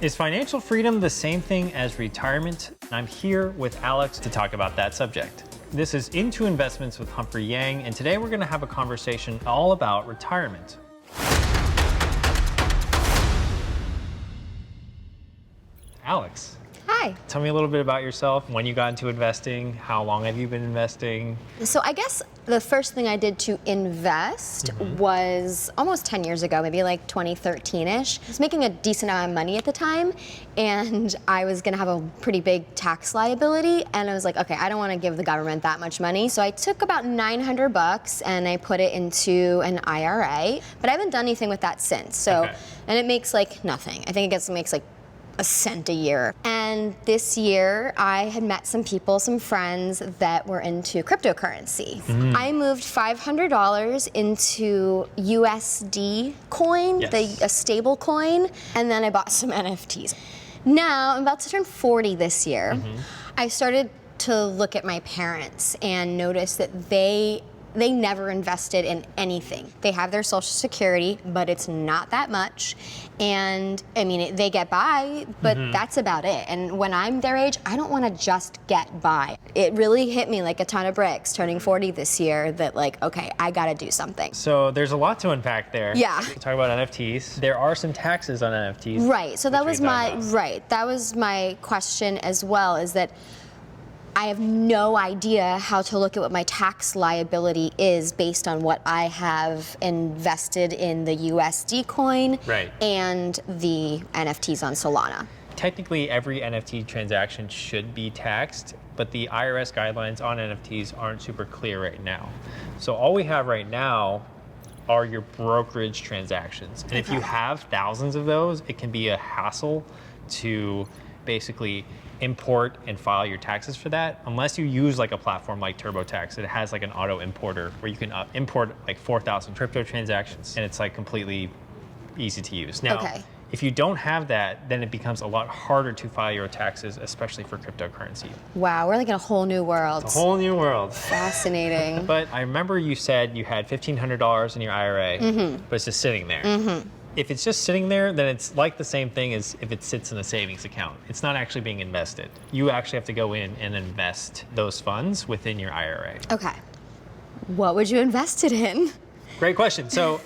Is financial freedom the same thing as retirement? I'm here with Alex to talk about that subject. This is Into Investments with Humphrey Yang, and today we're going to have a conversation all about retirement. Alex. Hi. Tell me a little bit about yourself, when you got into investing, how long have you been investing? So I guess the first thing I did to invest was almost 10 years ago, maybe like 2013-ish. I was making a decent amount of money at the time, and I was gonna have a pretty big tax liability, and I was like, okay, I don't wanna give the government that much money. So I took about $900 and I put it into an IRA, but I haven't done anything with that since. So, and it makes like nothing. I think it makes like a cent a year. And this year I had met some people, some friends that were into cryptocurrency. I moved $500 into USD coin, a stable coin, and then I bought some NFTs. Now I'm about to turn 40 this year. I started to look at my parents and notice that they never invested in anything. They have their Social Security, but it's not that much. And I mean, they get by, but that's about it. And when I'm their age, I don't wanna just get by. It really hit me like a ton of bricks turning 40 this year that like, okay, I gotta do something. So there's a lot to unpack there. Yeah. We'll talk about NFTs. There are some taxes on NFTs. Right, so that was my question as well, is that I have no idea how to look at what my tax liability is based on what I have invested in the USD coin and the NFTs on Solana. Technically, every NFT transaction should be taxed, but the IRS guidelines on NFTs aren't super clear right now. So all we have right now are your brokerage transactions. And if you have thousands of those, it can be a hassle to basically import and file your taxes for that, unless you use like a platform like TurboTax. It has like an auto importer where you can import like 4,000 crypto transactions, and it's like completely easy to use. Now, if you don't have that, then it becomes a lot harder to file your taxes, especially for cryptocurrency. Wow, we're like in a whole new world. It's a whole new world. Fascinating. But I remember you said you had $1,500 in your IRA, but it's just sitting there. If it's just sitting there, then it's like the same thing as if it sits in a savings account. It's not actually being invested. You actually have to go in and invest those funds within your IRA. Okay. What would you invest it in? Great question. So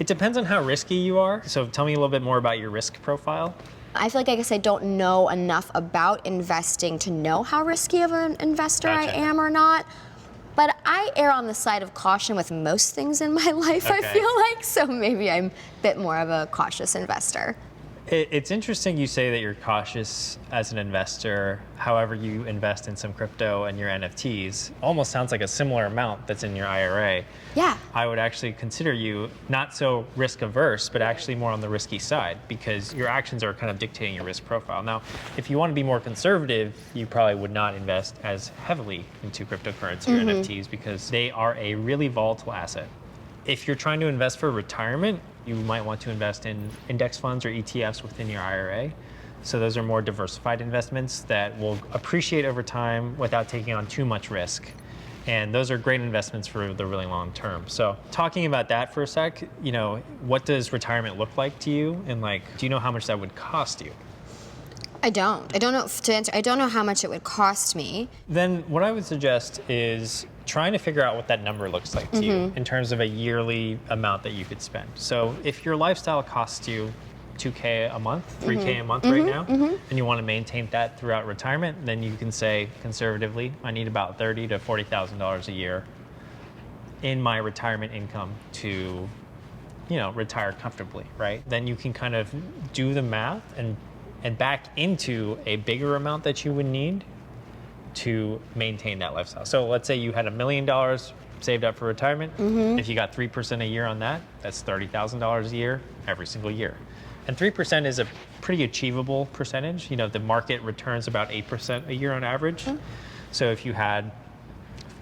it depends on how risky you are. So tell me a little bit more about your risk profile. I feel like I guess I don't know enough about investing to know how risky of an investor I am or not. But I err on the side of caution with most things in my life, I feel like. So maybe I'm a bit more of a cautious investor. It's interesting you say that you're cautious as an investor. However, you invest in some crypto and your NFTs. Almost sounds like a similar amount that's in your IRA. Yeah. I would actually consider you not so risk averse, but actually more on the risky side, because your actions are kind of dictating your risk profile. Now, if you want to be more conservative, you probably would not invest as heavily into cryptocurrency or NFTs, because they are a really volatile asset. If you're trying to invest for retirement, you might want to invest in index funds or ETFs within your IRA. So those are more diversified investments that will appreciate over time without taking on too much risk. And those are great investments for the really long term. So talking about that for a sec, you know, what does retirement look like to you? And like, do you know how much that would cost you? I don't know, to answer, I don't know how much it would cost me. Then what I would suggest is trying to figure out what that number looks like to you in terms of a yearly amount that you could spend. So if your lifestyle costs you $2K a month, $3K a month right now, and you want to maintain that throughout retirement, then you can say conservatively, I need about $30,000 to $40,000 a year in my retirement income to, you know, retire comfortably, right? Then you can kind of do the math and back into a bigger amount that you would need to maintain that lifestyle. So let's say you had $1 million saved up for retirement. If you got 3% a year on that, that's $30,000 a year every single year. And 3% is a pretty achievable percentage. You know, the market returns about 8% a year on average. So if you had,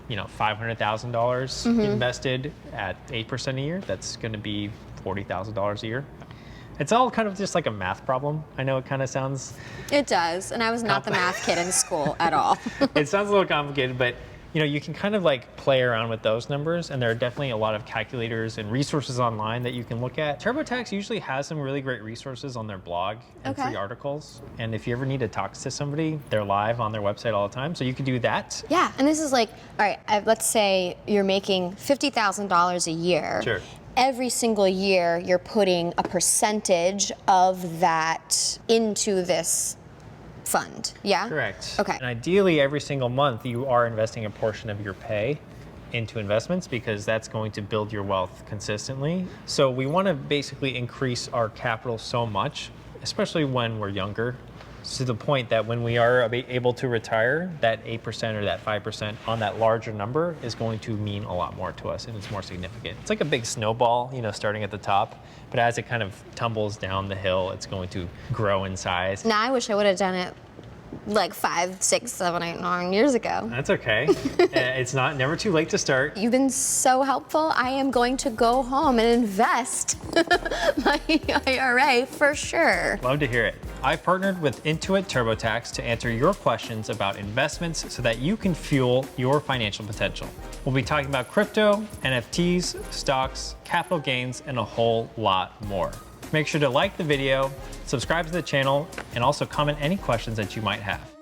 you know, $500,000 invested at 8% a year, that's going to be $40,000 a year. It's all kind of just like a math problem. I know it kind of sounds... It does, and I was not the math kid in school at all. It sounds a little complicated, but you can kind of like play around with those numbers, and there are definitely a lot of calculators and resources online that you can look at. TurboTax usually has some really great resources on their blog and free articles. And if you ever need to talk to somebody, they're live on their website all the time, so you can do that. Yeah, and this is like, all right, let's say you're making $50,000 a year. Sure. Every single year, you're putting a percentage of that into this fund, yeah? Correct. Okay. And ideally, every single month, you are investing a portion of your pay into investments because that's going to build your wealth consistently. So we want to basically increase our capital so much, especially when we're younger, to the point that when we are able to retire, that 8% or that 5% on that larger number is going to mean a lot more to us, and it's more significant. It's like a big snowball, starting at the top, but as it kind of tumbles down the hill, it's going to grow in size. Now I wish I would have done it like 5, 6, 7, 8, 9 years ago. That's okay. It's never too late to start. You've been so helpful. I am going to go home and invest my IRA for sure. Love to hear it. I've partnered with Intuit TurboTax to answer your questions about investments so that you can fuel your financial potential. We'll be talking about crypto, NFTs, stocks, capital gains, and a whole lot more. Make sure to like the video, subscribe to the channel, and also comment any questions that you might have.